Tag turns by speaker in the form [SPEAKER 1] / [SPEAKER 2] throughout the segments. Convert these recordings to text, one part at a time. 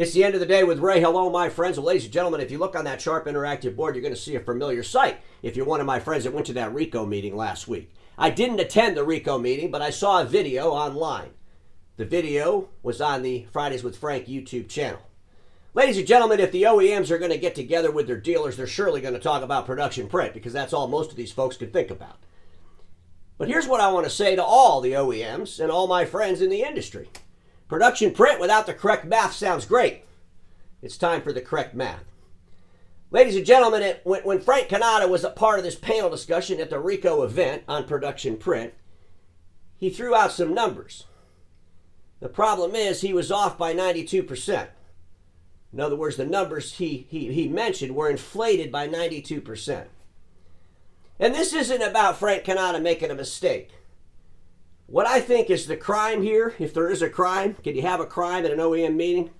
[SPEAKER 1] It's the end of the day with Ray. Hello, my friends. Well, ladies and gentlemen, if you look on that Sharp Interactive board, you're going to see a familiar sight if you're one of my friends that went to that Ricoh meeting last week. I didn't attend the Ricoh meeting, but I saw a video online. The video was on the Fridays with Frank YouTube channel. Ladies and gentlemen, if the OEMs are going to get together with their dealers, they're surely going to talk about production print because that's all most of these folks can think about. But here's what I want to say to all the OEMs and all my friends in the industry. Production print without the correct math sounds great. It's time for the correct math. Ladies and gentlemen, when Frank Cannata was a part of this panel discussion at the Ricoh event on production print, he threw out some numbers. The problem is he was off by 92%. In other words, the numbers he mentioned were inflated by 92%. And this isn't about Frank Cannata making a mistake. What I think is the crime here, if there is a crime, can you have a crime at an OEM meeting?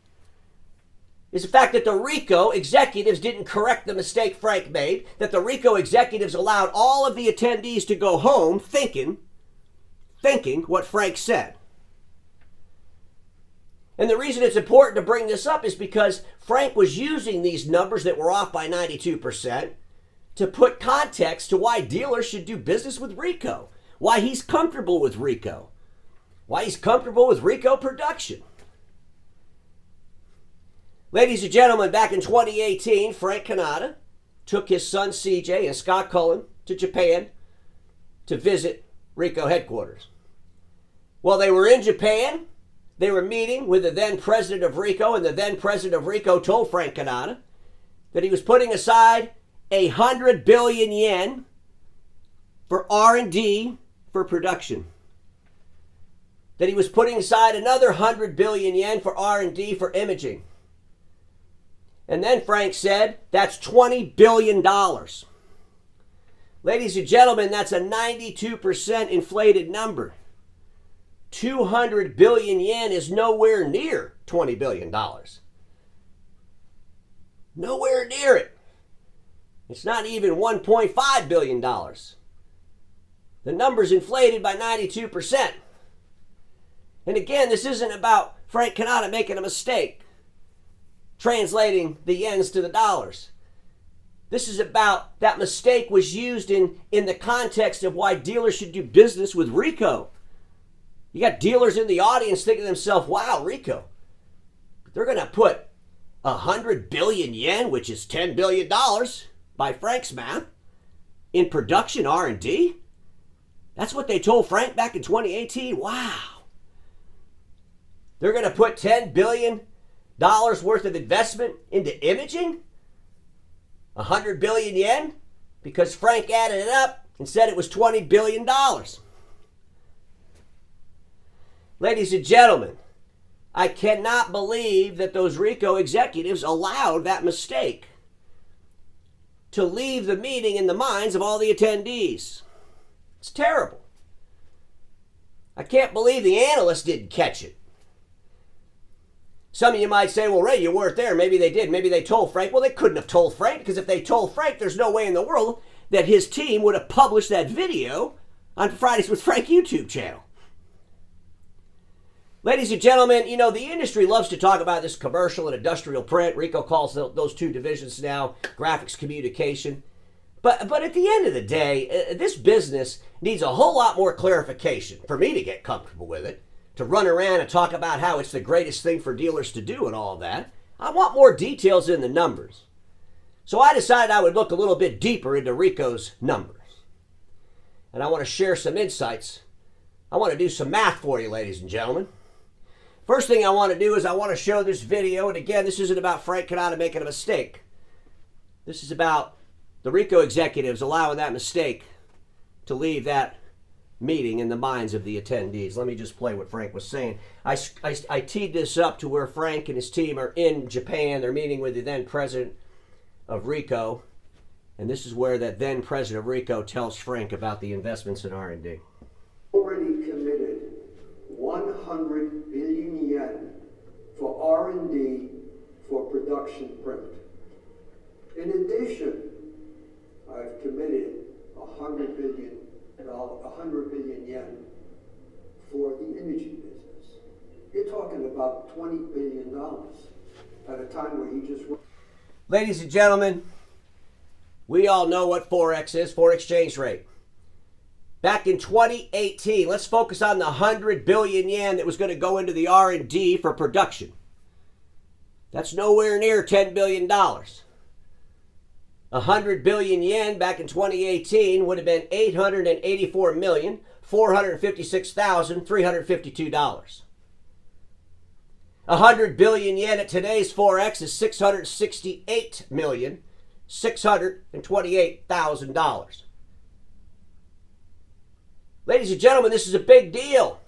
[SPEAKER 1] Is the fact that the Ricoh executives didn't correct the mistake Frank made, that the Ricoh executives allowed all of the attendees to go home thinking what Frank said. And the reason it's important to bring this up is because Frank was using these numbers that were off by 92% to put context to why dealers should do business with Ricoh. Why he's comfortable with Ricoh. Why he's comfortable with Ricoh production. Ladies and gentlemen, back in 2018, Frank Cannata took his son CJ and Scott Cullen to Japan to visit Ricoh headquarters. While they were in Japan, they were meeting with the then president of Ricoh, and the then president of Ricoh told Frank Cannata that he was putting aside 100 billion yen for R&D for production. That he was putting aside another 100 billion yen for R&D for imaging. And then Frank said, that's $20 billion. Ladies and gentlemen, that's a 92% inflated number. 200 billion yen is nowhere near $20 billion. Nowhere near it. It's not even $1.5 billion. The number's inflated by 92%. And again, this isn't about Frank Cannata making a mistake, translating the yens to the dollars. This is about that mistake was used in the context of why dealers should do business with Ricoh. You got dealers in the audience thinking to themselves, wow, Ricoh, they're going to put 100 billion yen, which is $10 billion by Frank's math, in production R&D? That's what they told Frank back in 2018? Wow. They're going to put $10 billion worth of investment into imaging? 100 billion yen? Because Frank added it up and said it was $20 billion. Ladies and gentlemen, I cannot believe that those Ricoh executives allowed that mistake to leave the meeting in the minds of all the attendees. It's terrible. I can't believe the analysts didn't catch it. Some of you might say, well, Ray, you weren't there. Maybe they did. Maybe they told Frank. Well, they couldn't have told Frank, because if they told Frank, there's no way in the world that his team would have published that video on Fridays with Frank YouTube channel. Ladies and gentlemen, you know, the industry loves to talk about this commercial and industrial print. Ricoh calls those two divisions now graphics communication. But at the end of the day, this business needs a whole lot more clarification for me to get comfortable with it, to run around and talk about how it's the greatest thing for dealers to do and all that. I want more details in the numbers. So I decided I would look a little bit deeper into Ricoh's numbers. And I want to share some insights. I want to do some math for you, ladies and gentlemen. First thing I want to do is I want to show this video. And again, this isn't about Frank Cannata making a mistake. This is about the Ricoh executives allowing that mistake to leave that meeting in the minds of the attendees. Let me just play what Frank was saying. I teed this up to where Frank and his team are in Japan. They're meeting with the then president of Ricoh. And this is where that then president of Ricoh tells Frank about the investments in R&D.
[SPEAKER 2] Already committed 100 billion yen for R&D for production print. In addition, I've committed 100 billion yen for the imaging business. You're talking about $20 billion. at a time where he just...
[SPEAKER 1] Ladies and gentlemen, we all know what Forex is, foreign exchange rate. Back in 2018, let's focus on the 100 billion yen that was going to go into the R&D for production. That's nowhere near $10 billion. 100 billion yen back in 2018 would have been $884,456,352. 100 billion yen at today's Forex is $668,628,000. Ladies and gentlemen, this is a big deal.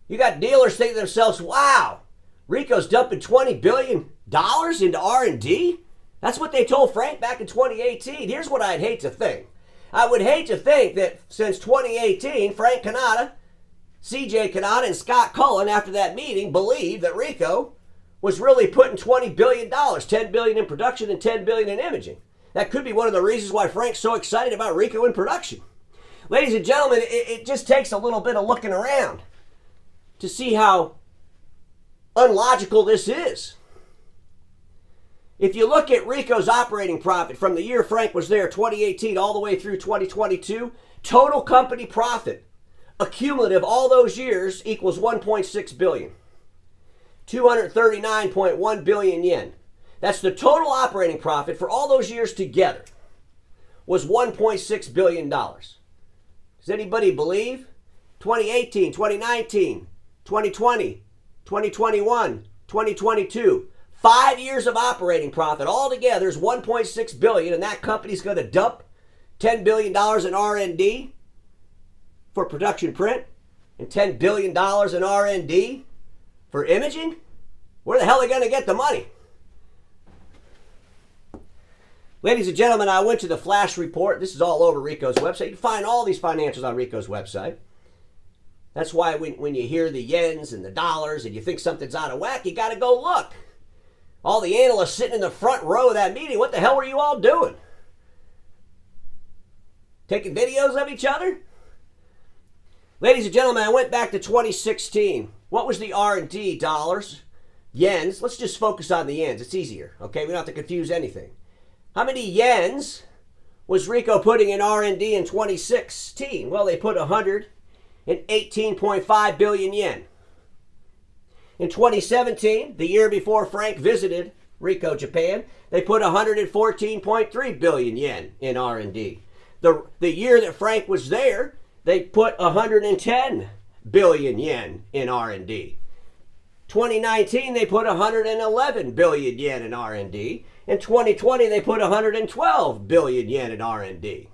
[SPEAKER 1] You got dealers thinking to themselves, wow, Ricoh's dumping $20 billion into R&D? That's what they told Frank back in 2018. Here's what I'd hate to think. I would hate to think that since 2018, Frank Cannata, CJ Cannata, and Scott Cullen, after that meeting, believed that Ricoh was really putting $20 billion, $10 billion in production and $10 billion in imaging. That could be one of the reasons why Frank's so excited about Ricoh in production. Ladies and gentlemen, it just takes a little bit of looking around to see how unlogical this is. If you look at Ricoh's operating profit from the year Frank was there, 2018, all the way through 2022, total company profit, accumulative all those years, equals 1.6 billion. 239.1 billion yen. That's the total operating profit for all those years together, was $1.6 billion. Does anybody believe? 2018, 2019, 2020, 2021, 2022. 5 years of operating profit altogether is $1.6 billion, and that company's going to dump $10 billion in R&D for production print and $10 billion in R&D for imaging? Where the hell are they going to get the money? Ladies and gentlemen, I went to the flash report. This is all over Ricoh's website. You can find all these financials on Ricoh's website. That's why when you hear the yens and the dollars and you think something's out of whack, you got to go look. All the analysts sitting in the front row of that meeting, what the hell were you all doing? Taking videos of each other? Ladies and gentlemen, I went back to 2016. What was the R&D dollars? Yens. Let's just focus on the yens. It's easier, okay? We don't have to confuse anything. How many yens was Ricoh putting in R&D in 2016? Well, they put 118.5 billion yen. In 2017, the year before Frank visited Ricoh Japan, they put 114.3 billion yen in R&D. The year that Frank was there, they put 110 billion yen in R&D. 2019, they put 111 billion yen in R&D. In 2020, they put 112 billion yen in R&D.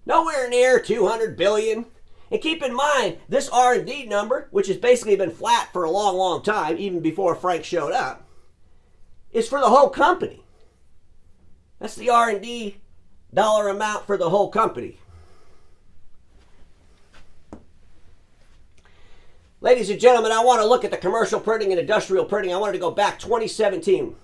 [SPEAKER 1] Nowhere near 200 billion. And keep in mind, this R&D number, which has basically been flat for a long, long time, even before Frank showed up, is for the whole company. That's the R&D dollar amount for the whole company. Ladies and gentlemen, I want to look at the commercial printing and industrial printing. I wanted to go back 2017.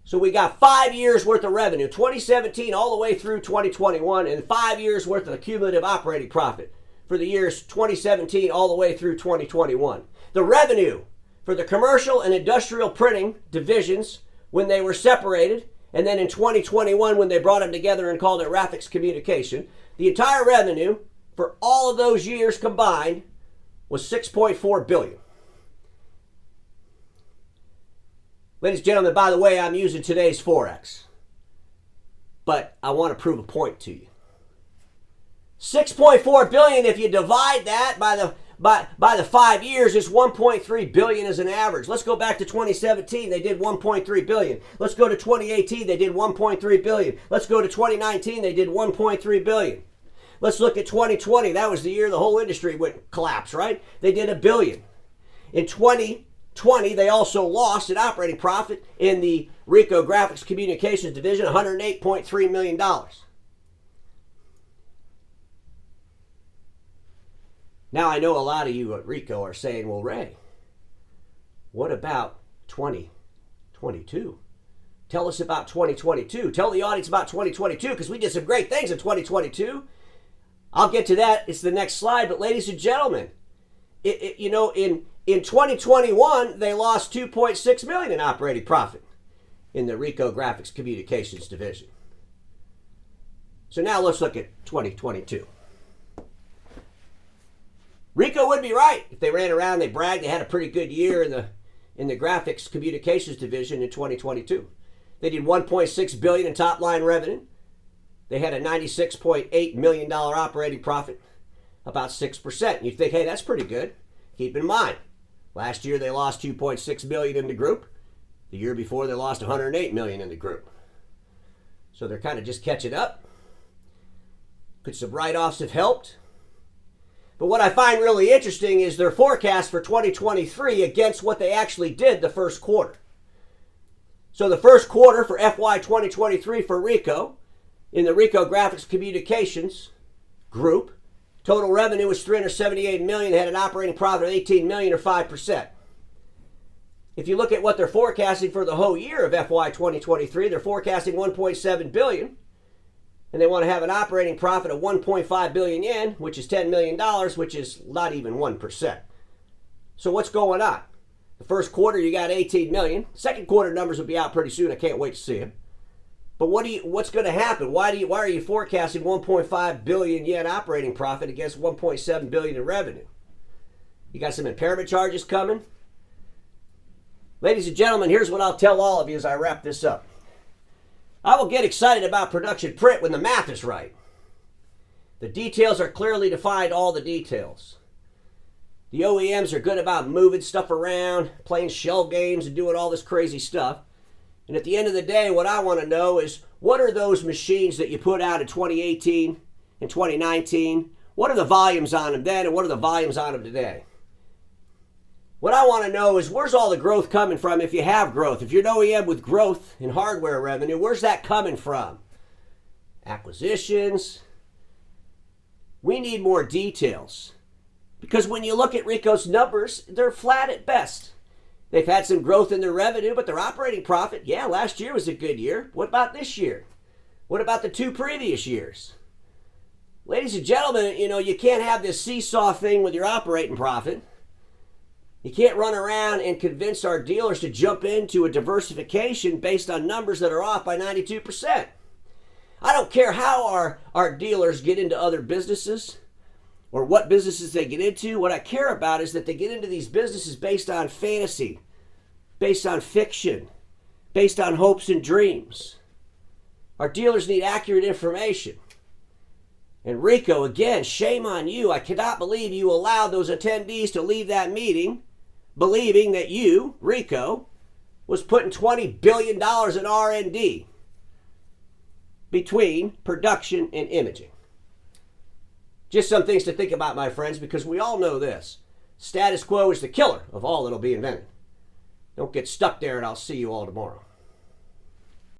[SPEAKER 1] So we got 5 years worth of revenue, 2017 all the way through 2021, and 5 years worth of cumulative operating profit for the years 2017 all the way through 2021. The revenue for the commercial and industrial printing divisions when they were separated, and then in 2021 when they brought them together and called it Graphics Communication, the entire revenue for all of those years combined was 6.4 billion. Ladies and gentlemen, by the way, I'm using today's Forex, but I want to prove a point to you. 6.4 billion, if you divide that by the 5 years, is 1.3 billion as an average. Let's go back to 2017, they did 1.3 billion. Let's go to 2018, they did 1.3 billion. Let's go to 2019, they did 1.3 billion. Let's look at 2020, that was the year the whole industry went collapse, right? They did $1 billion. In 2020, they also lost an operating profit in the Ricoh Graphics Communications division, $108.3 million. Now, I know a lot of you at Ricoh are saying, well, Ray, what about 2022? Tell us about 2022. Tell the audience about 2022, because we did some great things in 2022. I'll get to that. It's the next slide. But ladies and gentlemen, in In 2021, they lost $2.6 million in operating profit in the Ricoh Graphics Communications division. So now let's look at 2022. Ricoh would be right if they ran around, they bragged they had a pretty good year in the Graphics Communications division in 2022. They did $1.6 billion in top line revenue. They had a $96.8 million operating profit, about 6%. You think, hey, that's pretty good. Keep in mind, last year they lost $2.6 billion in the group. The year before they lost $108 million in the group. So they're kind of just catching up. Could some write-offs have helped? But what I find really interesting is their forecast for 2023 against what they actually did the first quarter. So the first quarter for FY 2023 for Ricoh, in the Ricoh Graphics Communications group, total revenue was $378 million. They had an operating profit of $18 million or 5%. If you look at what they're forecasting for the whole year of FY 2023, they're forecasting $1.7 billion. And they want to have an operating profit of 1.5 billion yen, which is $10 million, which is not even 1%. So what's going on? The first quarter, you got 18 million. Second quarter numbers will be out pretty soon. I can't wait to see them. But what's going to happen? Why are you forecasting 1.5 billion yen operating profit against 1.7 billion in revenue? You got some impairment charges coming? Ladies and gentlemen, here's what I'll tell all of you as I wrap this up. I will get excited about production print when the math is right. The details are clearly defined, all the details. The OEMs are good about moving stuff around, playing shell games and doing all this crazy stuff. And at the end of the day, what I want to know is, what are those machines that you put out in 2018 and 2019? What are the volumes on them then and what are the volumes on them today? What I want to know is, where's all the growth coming from if you have growth? If you're an OEM with growth in hardware revenue, where's that coming from? Acquisitions? We need more details. Because when you look at Ricoh's numbers, they're flat at best. They've had some growth in their revenue, but their operating profit, yeah, last year was a good year. What about this year? What about the 2 previous years? Ladies and gentlemen, you can't have this seesaw thing with your operating profit. You can't run around and convince our dealers to jump into a diversification based on numbers that are off by 92%. I don't care how our dealers get into other businesses or what businesses they get into. What I care about is that they get into these businesses based on fantasy, based on fiction, based on hopes and dreams. Our dealers need accurate information. And Ricoh, again, shame on you. I cannot believe you allowed those attendees to leave that meeting believing that you, Ricoh, was putting $20 billion in R&D between production and imaging. Just some things to think about, my friends, because we all know this. Status quo is the killer of all that'll be invented. Don't get stuck there, and I'll see you all tomorrow.